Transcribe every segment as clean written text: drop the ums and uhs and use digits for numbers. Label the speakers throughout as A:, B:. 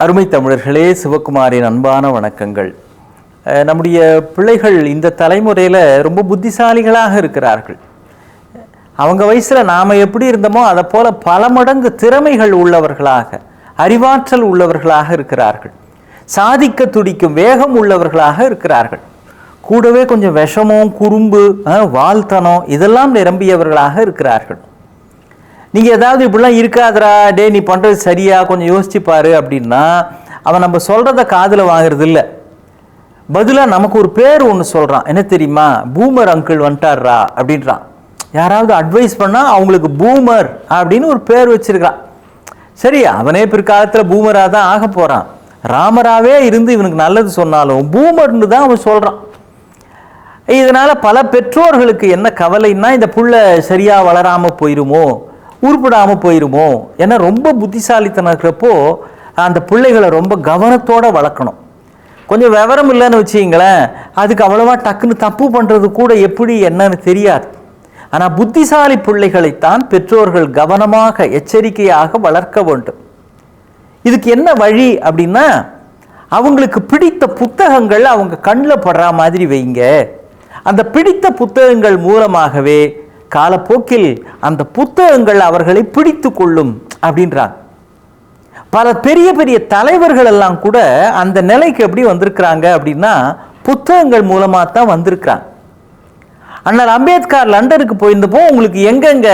A: அருமை தமிழர்களே, சிவகுமாரின் அன்பான வணக்கங்கள். நம்முடைய பிள்ளைகள் இந்த தலைமுறையில் ரொம்ப புத்திசாலிகளாக இருக்கிறார்கள். அவங்க வயசில் நாம் எப்படி இருந்தோமோ அதை போல் பல மடங்கு திறமைகள் உள்ளவர்களாக, அறிவாற்றல் உள்ளவர்களாக இருக்கிறார்கள். சாதிக்க துடிக்கும் வேகம் உள்ளவர்களாக இருக்கிறார்கள். கூடவே கொஞ்சம் விஷமம், குறும்பு, வாழ்த்தனம் இதெல்லாம் நிரம்பியவர்களாக இருக்கிறார்கள். நீங்கள் ஏதாவது இப்படிலாம் இருக்காதரா, டே நீ பண்ணுறது சரியா, கொஞ்சம் யோசிச்சுப்பாரு அப்படின்னா அவன் நம்ம சொல்கிறத காதில் வாங்குறது இல்லை. பதிலாக நமக்கு ஒரு பேர் ஒன்று சொல்கிறான். என்ன தெரியுமா? பூமர் அங்கிள் வந்துட்டார்ரா அப்படின்றான். யாராவது அட்வைஸ் பண்ணால் அவங்களுக்கு பூமர் அப்படின்னு ஒரு பேர் வச்சிருக்கான். சரி, அவனே பிற்காலத்தில் பூமராக தான் ஆக போகிறான். ராமராகவே இருந்து இவனுக்கு நல்லது சொன்னாலும் பூமர்னு தான் அவன் சொல்கிறான். இதனால் பல பெற்றோர்களுக்கு என்ன கவலைன்னா, இந்த புள்ள சரியாக வளராமல் போயிருமோ, உருப்படாமல் போயிருமோ. ஏன்னா ரொம்ப புத்திசாலித்தனம் இருக்கிறப்போ அந்த பிள்ளைகளை ரொம்ப கவனத்தோடு வளர்க்கணும். கொஞ்சம் விவரம் இல்லைன்னு வச்சுங்களேன், அதுக்கு அவ்வளவா டக்குன்னு தப்பு பண்ணுறது கூட எப்படி என்னன்னு தெரியாது. ஆனால் புத்திசாலி பிள்ளைகளைத்தான் பெற்றோர்கள் கவனமாக எச்சரிக்கையாக வளர்க்க வேண்டும். இதுக்கு என்ன வழி அப்படின்னா, அவங்களுக்கு பிடித்த புத்தகங்கள் அவங்க கண்ணில் படுற மாதிரி வைங்க. அந்த பிடித்த புத்தகங்கள் மூலமாகவே காலப்போக்கில் அந்த புத்தகங்கள் அவர்களை பிடித்து கொள்ளும் அப்படின்றாங்க. பல பெரிய பெரிய தலைவர்கள் எல்லாம் கூட அந்த நிலைக்கு எப்படி வந்திருக்கிறாங்க அப்படின்னா, புத்தகங்கள் மூலமாக தான் வந்திருக்கிறாங்க. அண்ணல் அம்பேத்கர் லண்டனுக்கு போயிருந்தப்போ உங்களுக்கு எங்கெங்க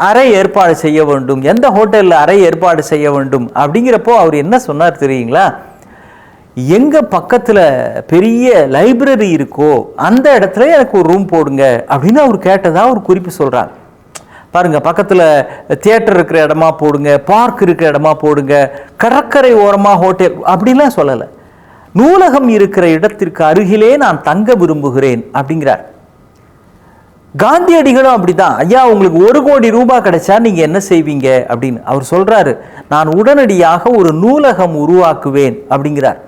A: அறை ஏற்பாடு செய்ய வேண்டும், எந்த ஹோட்டலில் அறை ஏற்பாடு செய்ய வேண்டும் அப்படிங்கிறப்போ அவர் என்ன சொன்னார் தெரியுங்களா? எங்கே பக்கத்தில் பெரிய லைப்ரரி இருக்கோ அந்த இடத்துல எனக்கு ஒரு ரூம் போடுங்க அப்படின்னு அவர் கேட்டதாக ஒரு குறிப்பு சொல்கிறாங்க. பாருங்கள், பக்கத்தில் தியேட்டர் இருக்கிற இடமா போடுங்க, பார்க் இருக்கிற இடமா போடுங்க, கடற்கரை ஓரமாக ஹோட்டல் அப்படிலாம் சொல்லலை. நூலகம் இருக்கிற இடத்திற்கு அருகிலே நான் தங்க விரும்புகிறேன் அப்படிங்கிறார். காந்தியடிகளும் அப்படிதான். ஐயா, உங்களுக்கு 1 கோடி ரூபாய் கிடைச்சா நீங்கள் என்ன செய்வீங்க அப்படின்னு அவர் சொல்கிறாரு. நான் உடனடியாக ஒரு நூலகம் உருவாக்குவேன் அப்படிங்கிறார்.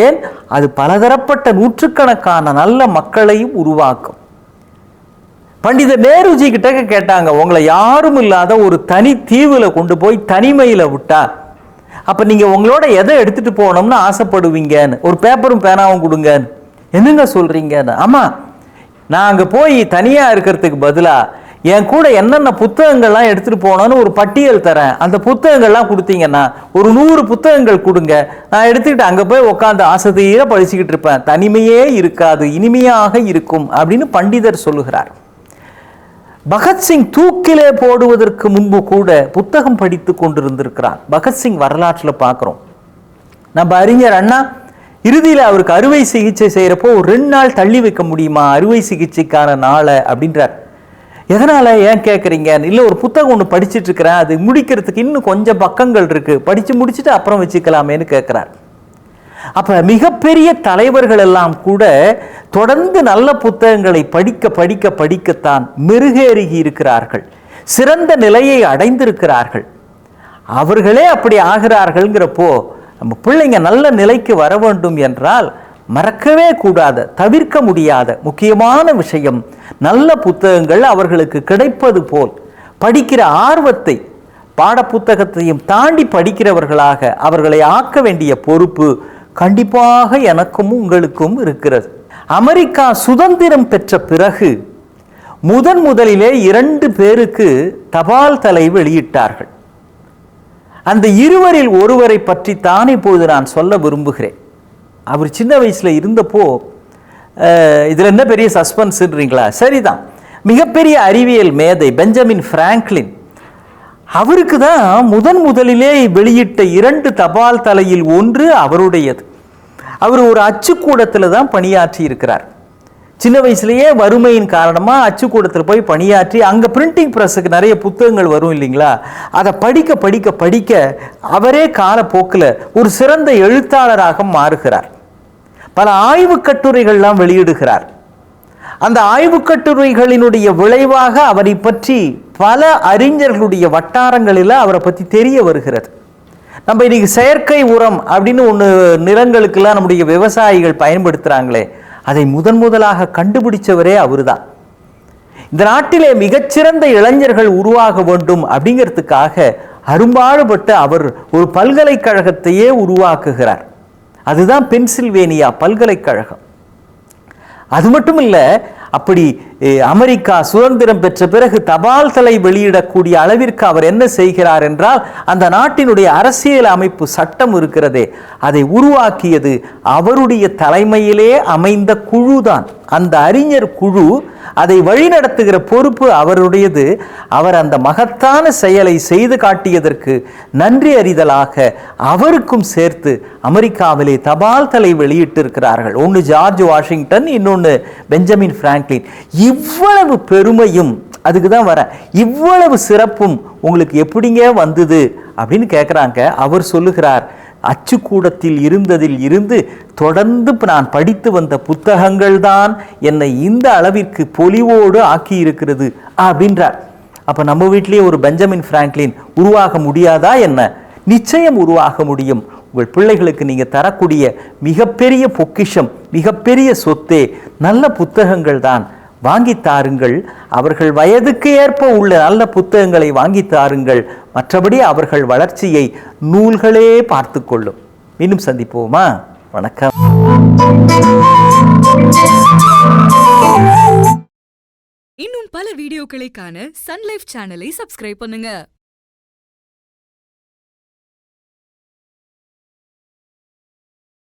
A: ஏன்? அது பலதரப்பட்ட நூற்றுக்கணக்கான நல்ல மக்களையும் உருவாக்கும். பண்டிதர் நேருஜி கிட்ட கேட்டாங்க, உங்களை யாரும் இல்லாத ஒரு தனி தீவுல கொண்டு போய் தனிமையில விட்டா அப்ப நீங்க உங்களோட எதை எடுத்துட்டு போகணும்னு ஆசைப்படுவீங்கன்னு, ஒரு பேப்பரும் பேனாவும் கொடுங்கன்னு. என்னங்க சொல்றீங்கன்னு. ஆமா, நான் அங்க போய் தனியா இருக்கிறதுக்கு பதிலா என் கூட என்னென்ன புத்தகங்கள்லாம் எடுத்துட்டு போனோன்னு ஒரு பட்டியல் தரேன். அந்த புத்தகங்கள்லாம் கொடுத்தீங்கன்னா ஒரு 100 புத்தகங்கள் கொடுங்க, நான் எடுத்துக்கிட்டு அங்கே போய் உட்காந்து ஆசைத்தீர படிச்சுக்கிட்டு இருப்பேன். தனிமையே இருக்காது, இனிமையாக இருக்கும் அப்படின்னு பண்டிதர் சொல்லுகிறார். பகத்சிங் தூக்கிலே போடுவதற்கு முன்பு கூட புத்தகம் படித்து கொண்டிருந்திருக்கிறார். பகத்சிங் வரலாற்றில் பார்க்குறோம். நம்ம அறிஞர் அண்ணா இறுதியில் அவருக்கு அறுவை சிகிச்சை செய்கிறப்போ ஒரு 2 நாள் தள்ளி வைக்க முடியுமா அறுவை சிகிச்சைக்கான நாளை அப்படின்றார். எதனால், ஏன் கேட்குறீங்க? இல்லை, ஒரு புத்தகம் ஒன்று படிச்சுட்டு இருக்கிறேன், அது முடிக்கிறதுக்கு இன்னும் கொஞ்சம் பக்கங்கள் இருக்குது, படித்து முடிச்சுட்டு அப்புறம் வச்சுக்கலாமேன்னு கேட்குறார். அப்போ மிகப்பெரிய தலைவர்கள் எல்லாம் கூட தொடர்ந்து நல்ல புத்தகங்களை படிக்க படிக்க படிக்கத்தான் மெருகேறி இருக்கிறார்கள், சிறந்த நிலையை அடைந்திருக்கிறார்கள். அவர்களே அப்படி ஆகிறார்கள்ங்கிறப்போ நம்ம பிள்ளைங்க நல்ல நிலைக்கு வர வேண்டும் என்றால் மறக்கவே கூடாத, தவிர்க்க முடியாத முக்கியமான விஷயம் நல்ல புத்தகங்கள் அவர்களுக்கு கிடைப்பது போல் படிக்கிற ஆர்வத்தை, பாடப்புத்தகத்தையும் தாண்டி படிக்கிறவர்களாக அவர்களை ஆக்க வேண்டிய பொறுப்பு கண்டிப்பாக எனக்கும் உங்களுக்கும் இருக்கிறது. அமெரிக்கா சுதந்திரம் பெற்ற பிறகு முதலிலே 2 பேருக்கு தபால் தலை வெளியிட்டார்கள். அந்த இருவரில் ஒருவரை பற்றி தான் இப்பொழுது நான் சொல்ல விரும்புகிறேன். அவர் சின்ன வயசில் இருந்தப்போ, இதில் என்ன பெரிய சஸ்பென்ஸ்ன்றீங்களா? சரிதான், மிகப்பெரிய அறிவியல் மேதை பெஞ்சமின் பிராங்க்லின், அவருக்கு தான் முதலிலே வெளியிட்ட 2 தபால் தலையில் ஒன்று அவருடையது. அவர் ஒரு அச்சுக்கூடத்தில் தான் பணியாற்றி இருக்கிறார். சின்ன வயசுலேயே வறுமையின் காரணமாக அச்சுக்கூடத்தில் போய் பணியாற்றி அங்கே பிரிண்டிங் ப்ரெஸ்ஸுக்கு நிறைய புத்தகங்கள் வரும் இல்லைங்களா, அதை படிக்க படிக்க படிக்க அவரே காலப்போக்கில் ஒரு சிறந்த எழுத்தாளராக மாறுகிறார். பல ஆய்வு கட்டுரைகள்லாம் வெளியிடுகிறார். அந்த ஆய்வு கட்டுரைகளினுடைய விளைவாக அவரை பற்றி பல அறிஞர்களுடைய வட்டாரங்களில் அவரை பற்றி தெரிய வருகிறது. நம்ம இன்னைக்கு செயற்கை உரம் அப்படின்னு ஒன்று நிலங்களுக்கெல்லாம் நம்முடைய விவசாயிகள் பயன்படுத்துகிறாங்களே, அதை முதலாக கண்டுபிடிச்சவரே அவர் தான். இந்த நாட்டிலே மிகச்சிறந்த இளைஞர்கள் உருவாக வேண்டும் அப்படிங்கிறதுக்காக அரும்பாடுபட்டு அவர் ஒரு பல்கலைக்கழகத்தையே உருவாக்குகிறார். அதுதான் பென்சில்வேனியா பல்கலைக்கழகம். அது மட்டும் இல்லை, அப்படி அமெரிக்கா சுதந்திரம் பெற்ற பிறகு தபால் தலை வெளியிடக்கூடிய அளவிற்கு அவர் என்ன செய்கிறார் என்றால், அந்த நாட்டினுடைய அரசியல் அமைப்பு சட்டம் இருக்கிறதே, அதை உருவாக்கியது அவருடைய தலைமையிலே அமைந்த குழுதான். அந்த அறிஞர் குழு, அதை வழிநடத்துகிற பொறுப்பு அவருடையது. அவர் அந்த மகத்தான செயலை செய்து காட்டியதற்கு நன்றி அறிதலாக அவருக்கும் சேர்த்து அமெரிக்காவிலே தபால் தலை வெளியிட்டிருக்கிறார்கள். ஒன்று ஜார்ஜ் வாஷிங்டன், இன்னொன்று பெஞ்சமின் பிராங்க்லின். இவ்வளவு பெருமையும், அதுக்கு தான் வர, இவ்வளவு சிறப்பும் உங்களுக்கு எப்படிங்க வந்தது அப்படின்னு கேட்குறாங்க. அவர் சொல்லுகிறார், அச்சுக்கூடத்தில் இருந்ததில் இருந்து தொடர்ந்து நான் படித்து வந்த புத்தகங்கள் தான் என்னை இந்த அளவிற்கு பொலிவோடு ஆக்கி இருக்கிறது அப்படின்றார். அப்போ நம்ம வீட்டிலேயே ஒரு பெஞ்சமின் பிராங்க்லின் உருவாக முடியாதா என்ன? நிச்சயம் உருவாக முடியும். உங்கள் பிள்ளைகளுக்கு நீங்கள் தரக்கூடிய மிகப்பெரிய பொக்கிஷம், மிகப்பெரிய சொத்தே நல்ல புத்தகங்கள் தான். வாங்கித்தாருங்கள். அவர்கள் வயதுக்கு ஏற்ப உள்ள நல்ல புத்தகங்களை வாங்கித்தாருங்கள். மற்றபடி அவர்கள் வளர்ச்சியை நூல்களே பார்த்து கொள்ளும். மீண்டும் சந்திப்போமா? வணக்கம்.
B: இன்னும் பல வீடியோக்களை காண சன் லைஃப் சேனலை சப்ஸ்கிரைப் பண்ணுங்க.